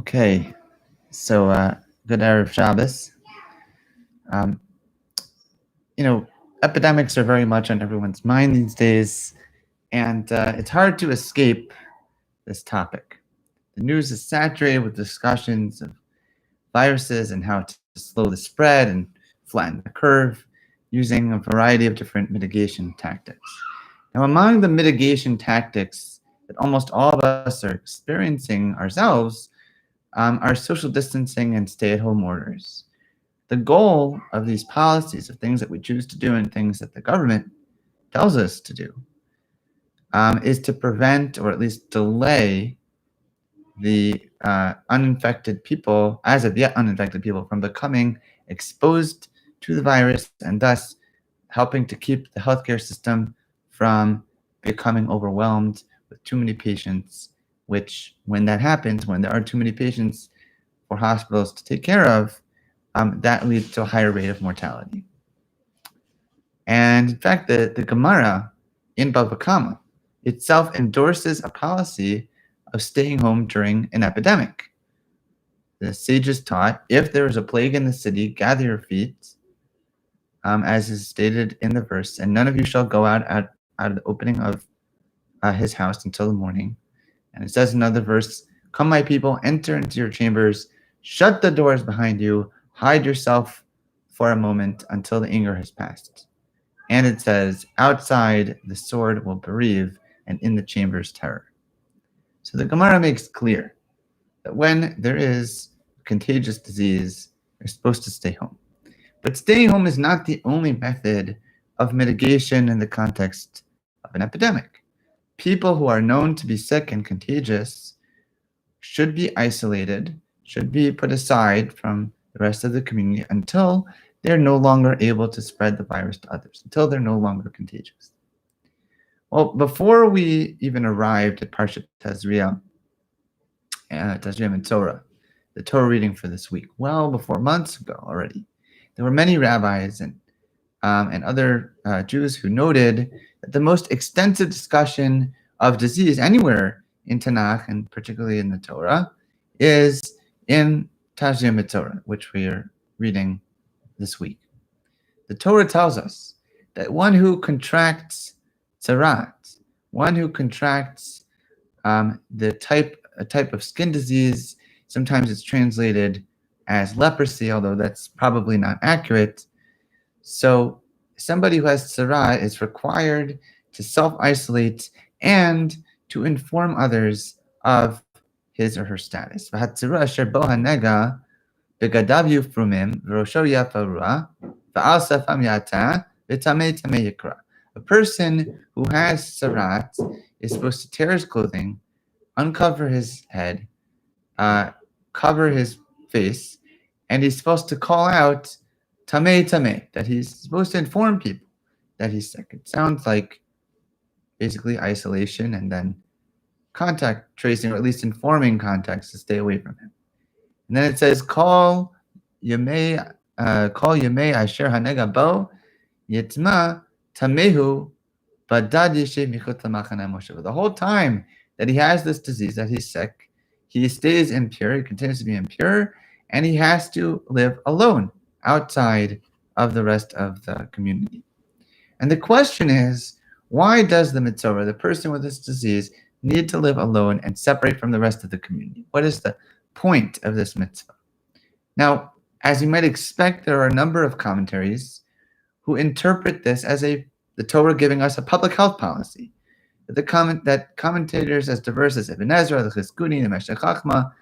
Okay, so good Erev Shabbos. Um, you know, epidemics are very much on everyone's mind these days, and it's hard to escape this topic. The news is saturated with discussions of viruses and how to slow the spread and flatten the curve using a variety of different mitigation tactics. Now, among the mitigation tactics that almost all of us are experiencing ourselves are social distancing and stay at home orders. The goal of these policies, of things that we choose to do and things that the government tells us to do, is to prevent or at least delay the uninfected people, as of yet uninfected people, from becoming exposed to the virus and thus helping to keep the healthcare system from becoming overwhelmed with too many patients, which, when that happens, when there are too many patients for hospitals to take care of, that leads to a higher rate of mortality. And in fact, the Gemara in Bava Kama itself endorses a policy of staying home during an epidemic. The sages taught, if there is a plague in the city, gather your feet, as is stated in the verse, and none of you shall go out of the opening of his house until the morning. And it says in another verse, come, my people, enter into your chambers, shut the doors behind you, hide yourself for a moment until the anger has passed. And it says, outside the sword will bereave, and in the chambers terror. So the Gemara makes clear that when there is contagious disease, you're supposed to stay home. But staying home is not the only method of mitigation in the context of an epidemic. People who are known to be sick and contagious should be isolated, should be put aside from the rest of the community until they're no longer able to spread the virus to others, until they're no longer contagious. Well, before we even arrived at Parshat Tazria-Metzora, the Torah reading for this week, well before, months ago already, there were many rabbis and other Jews who noted that the most extensive discussion of disease anywhere in Tanakh, and particularly in the Torah, is in Tazria-Metzora, which we are reading this week. The Torah tells us that one who contracts tzarat, one who contracts a type of skin disease, sometimes it's translated as leprosy, although that's probably not accurate. So somebody who has tzara is required to self-isolate and to inform others of his or her status. A person who has tzarat is supposed to tear his clothing, uncover his head, cover his face, and he's supposed to call out tameh tameh, that he's supposed to inform people that he's sick. It sounds like basically isolation and then contact tracing, or at least informing contacts to stay away from him. And then it says, call yemei asher hanega bo yitma tamehu badad yeshev michut lamachane moshe. The whole time that he has this disease, that he's sick, he stays impure, he continues to be impure, and he has to live alone outside of the rest of the community. And the question is, why does the Metzora, the person with this disease, need to live alone and separate from the rest of the community? What is the point of this mitzvah? Now, as you might expect, there are a number of commentaries who interpret this as the Torah giving us a public health policy. That commentators as diverse as Ibn Ezra, the Chizkuni, the Meshech Chachma,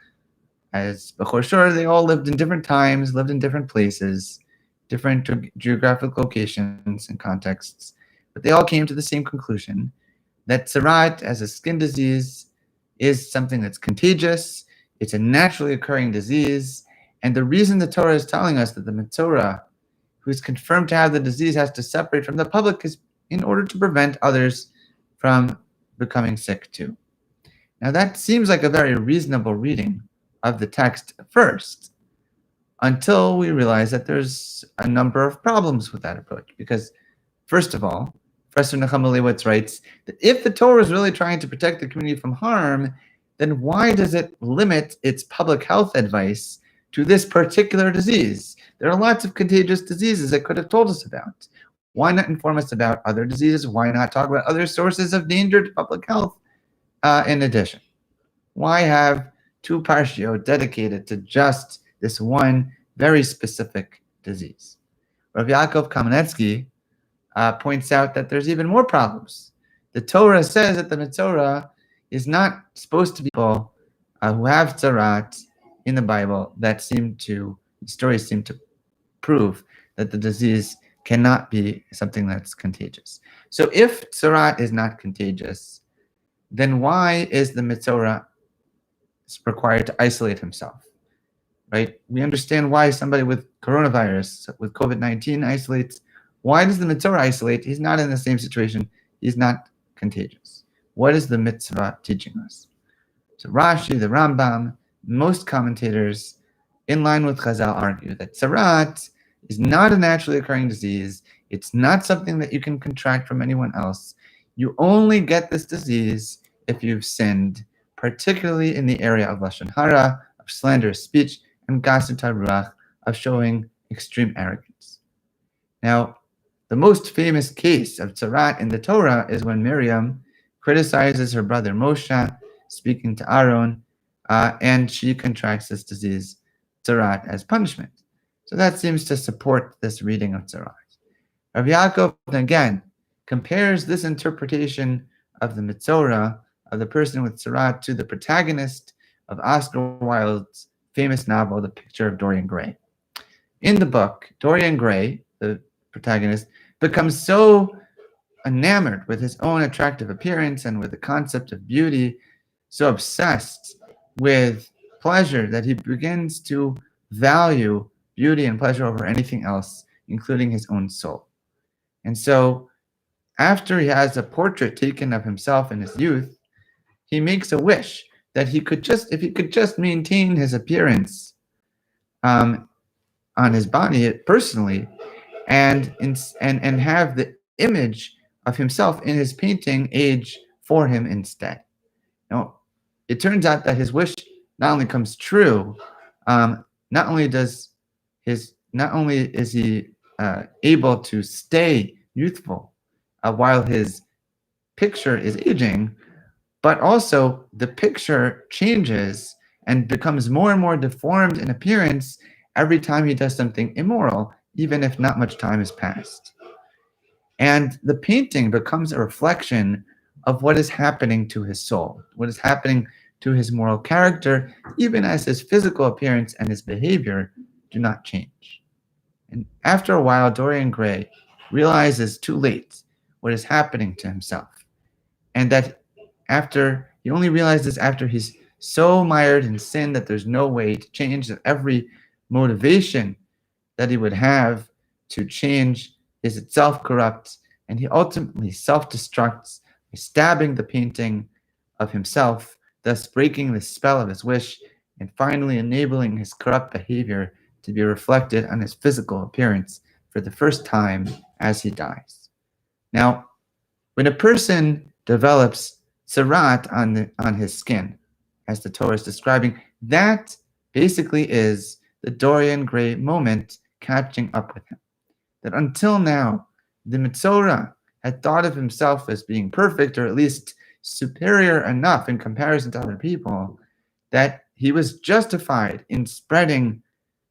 as Bechor Shor, they all lived in different times, lived in different places, different geographic locations and contexts, but they all came to the same conclusion, that tzarat as a skin disease is something that's contagious, it's a naturally occurring disease, and the reason the Torah is telling us that the Metzora, who is confirmed to have the disease, has to separate from the public is in order to prevent others from becoming sick too. Now that seems like a very reasonable reading of the text at first, until we realize that there's a number of problems with that approach. Because, first of all, Professor Nechama Leibowitz writes that if the Torah is really trying to protect the community from harm, then why does it limit its public health advice to this particular disease? There are lots of contagious diseases it could have told us about. Why not inform us about other diseases? Why not talk about other sources of danger to public health in addition? Why have two parshiot dedicated to just this one very specific disease? Rav Yaakov Kamenetsky points out that there's even more problems. The Torah says that the Metzora is not supposed to be people who have tzarat in the Bible stories seem to prove that the disease cannot be something that's contagious. So if tzarat is not contagious, then why is the Metzora required to isolate himself? Right? We understand why somebody with coronavirus, with COVID-19 isolates. Why does the Metzora isolate? He's not in the same situation. He's not contagious. What is the mitzvah teaching us? So Rashi, the Rambam, most commentators in line with Chazal argue that tzarat is not a naturally occurring disease. It's not something that you can contract from anyone else. You only get this disease if you've sinned, particularly in the area of lashon hara, of slanderous speech, and gasut haruach, of showing extreme arrogance. Now, the most famous case of tzarat in the Torah is when Miriam criticizes her brother Moshe, speaking to Aaron, and she contracts this disease, tzarat, as punishment. So that seems to support this reading of tzarat. Rav Yaakov, again, compares this interpretation of the Metzora, of the person with tzarat, to the protagonist of Oscar Wilde's famous novel, The Picture of Dorian Gray. In the book, Dorian Gray, the protagonist, becomes so enamored with his own attractive appearance and with the concept of beauty, so obsessed with pleasure, that he begins to value beauty and pleasure over anything else, including his own soul. And so, after he has a portrait taken of himself in his youth, he makes a wish that if he could just maintain his appearance on his body personally, and have the image of himself in his painting age for him instead. Now, it turns out that his wish not only comes true, not only is he able to stay youthful while his picture is aging, but also the picture changes and becomes more and more deformed in appearance every time he does something immoral, even if not much time has passed. And the painting becomes a reflection of what is happening to his soul, what is happening to his moral character, even as his physical appearance and his behavior do not change. And after a while, Dorian Gray realizes too late what is happening to himself. And that he only realizes after he's so mired in sin that there's no way to change, that every motivation that he would have to change is itself corrupt, and he ultimately self-destructs by stabbing the painting of himself, thus breaking the spell of his wish, and finally enabling his corrupt behavior to be reflected on his physical appearance for the first time as he dies. Now, when a person develops tzarat on his skin, as the Torah is describing, that basically is the Dorian Gray moment catching up with him. That until now, the Metzora had thought of himself as being perfect, or at least superior enough in comparison to other people, that he was justified in spreading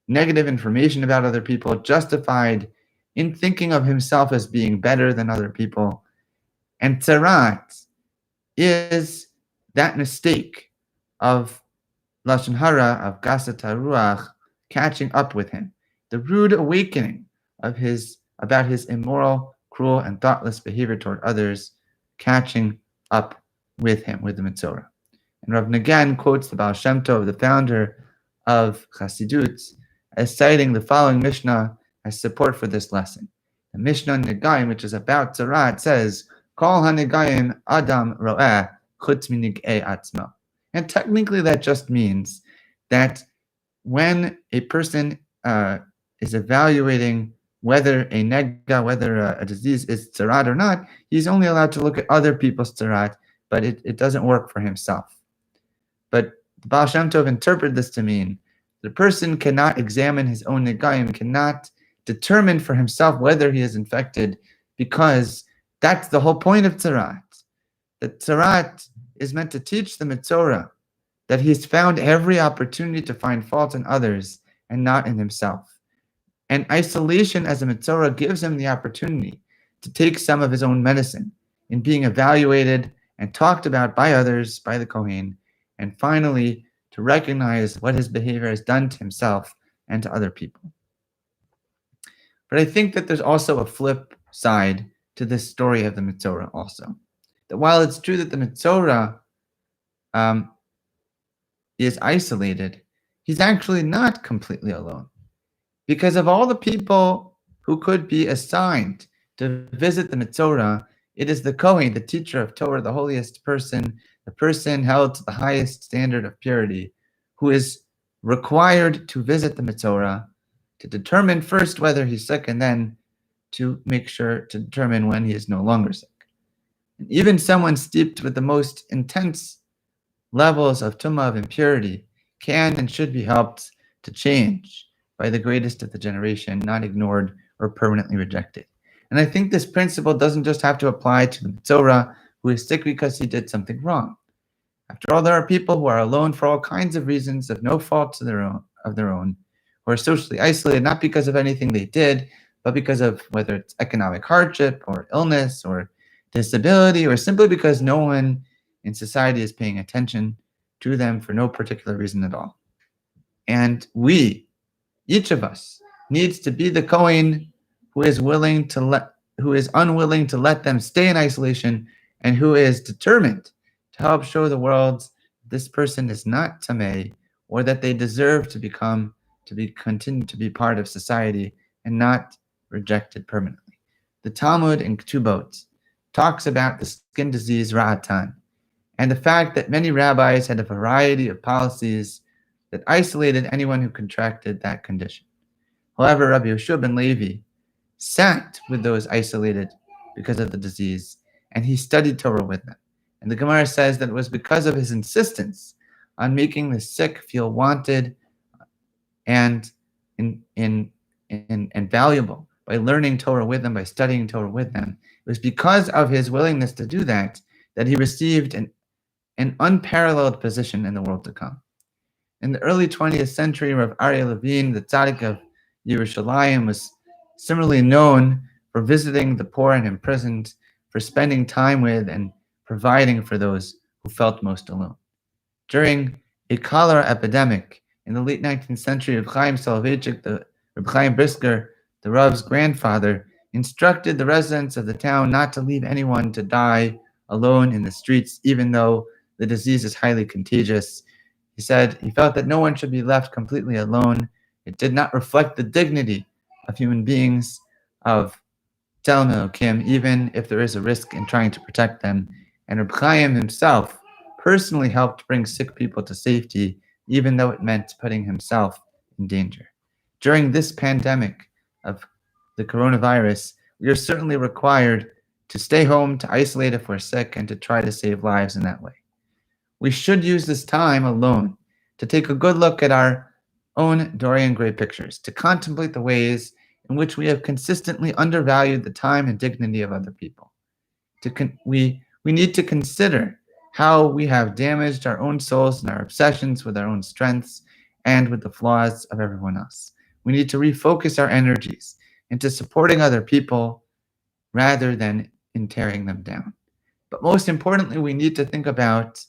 negative information about other people, justified in thinking of himself as being better than other people. And tzarat is that mistake of lashon hara, of gasut haruach, catching up with him, the rude awakening about his immoral, cruel, and thoughtless behavior toward others, catching up with him, with the Metzora. And Rav Nagan quotes the Baal Shem Tov, the founder of Chassidut, as citing the following Mishnah as support for this lesson. The Mishnah Negayim, which is about tzarat, says, Kol ha-negayim adam ro'eh chutz minig'ei atzmo. And technically that just means that when a person is evaluating whether a disease is tzarat or not, he's only allowed to look at other people's tzarat, but it doesn't work for himself. But the Baal Shem Tov interpreted this to mean the person cannot examine his own negaim, cannot determine for himself whether he is infected, because that's the whole point of Tzarat. That Tzarat is meant to teach the Metzora that he's found every opportunity to find fault in others and not in himself. And isolation as a Metzora gives him the opportunity to take some of his own medicine in being evaluated and talked about by others, by the Kohen, and finally to recognize what his behavior has done to himself and to other people. But I think that there's also a flip side to this story of the Metzora also. That while it's true that the Metzora is isolated, he's actually not completely alone. Because of all the people who could be assigned to visit the Metzora, it is the Kohen, the teacher of Torah, the holiest person, the person held to the highest standard of purity, who is required to visit the Metzora to determine first whether he's sick and then to make sure to determine when he is no longer sick. And even someone steeped with the most intense levels of tumah, of impurity, can and should be helped to change by the greatest of the generation, not ignored or permanently rejected. And I think this principle doesn't just have to apply to the Metzora who is sick because he did something wrong. After all, there are people who are alone for all kinds of reasons of no fault of their own, who are socially isolated not because of anything they did, but because of whether it's economic hardship or illness or disability, or simply because no one in society is paying attention to them for no particular reason at all. And we, each of us, needs to be the Kohen who is unwilling to let them stay in isolation, and who is determined to help show the world this person is not tamei, or that they deserve to continue to be part of society and not rejected permanently. The Talmud in Ketubot talks about the skin disease Ra'atan, and the fact that many rabbis had a variety of policies that isolated anyone who contracted that condition. However, Rabbi Yehoshua ben Levi sat with those isolated because of the disease, and he studied Torah with them. And the Gemara says that it was because of his insistence on making the sick feel wanted and valuable by learning Torah with them, by studying Torah with them. It was because of his willingness to do that he received an unparalleled position in the world to come. In the early 20th century, Rav Aryeh Levine, the tzaddik of Yerushalayim, was similarly known for visiting the poor and imprisoned, for spending time with and providing for those who felt most alone. During a cholera epidemic in the late 19th century, Reb Chaim Soloveitchik, Reb Chaim Brisker, the Rav's grandfather, instructed the residents of the town not to leave anyone to die alone in the streets, even though the disease is highly contagious. He said he felt that no one should be left completely alone. It did not reflect the dignity of human beings, of Tzelem Elokim, even if there is a risk in trying to protect them. And Reb Chaim himself personally helped bring sick people to safety, even though it meant putting himself in danger. During this pandemic of the coronavirus, we are certainly required to stay home, to isolate if we're sick, and to try to save lives in that way. We should use this time alone to take a good look at our own Dorian Gray pictures, to contemplate the ways in which we have consistently undervalued the time and dignity of other people. We need to consider how we have damaged our own souls and our obsessions with our own strengths and with the flaws of everyone else. We need to refocus our energies into supporting other people rather than in tearing them down. But most importantly, we need to think about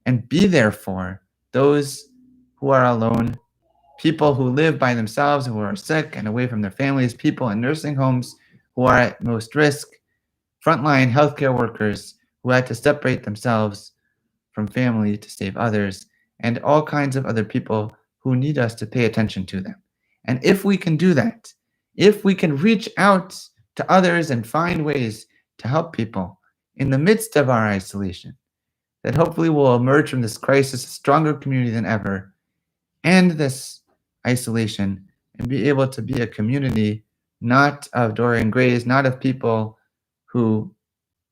and be there for those who are alone, people who live by themselves, who are sick and away from their families, people in nursing homes who are at most risk, frontline healthcare workers who had to separate themselves from family to save others, and all kinds of other people who need us to pay attention to them. And if we can do that, if we can reach out to others and find ways to help people in the midst of our isolation, that hopefully we'll emerge from this crisis a stronger community than ever, and this isolation, and be able to be a community not of Dorian Grays, not of people who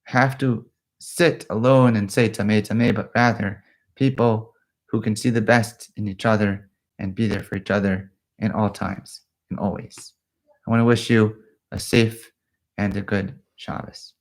have to sit alone and say tameh tameh, but rather people who can see the best in each other and be there for each other in all times and always. I want to wish you a safe and a good Shabbos.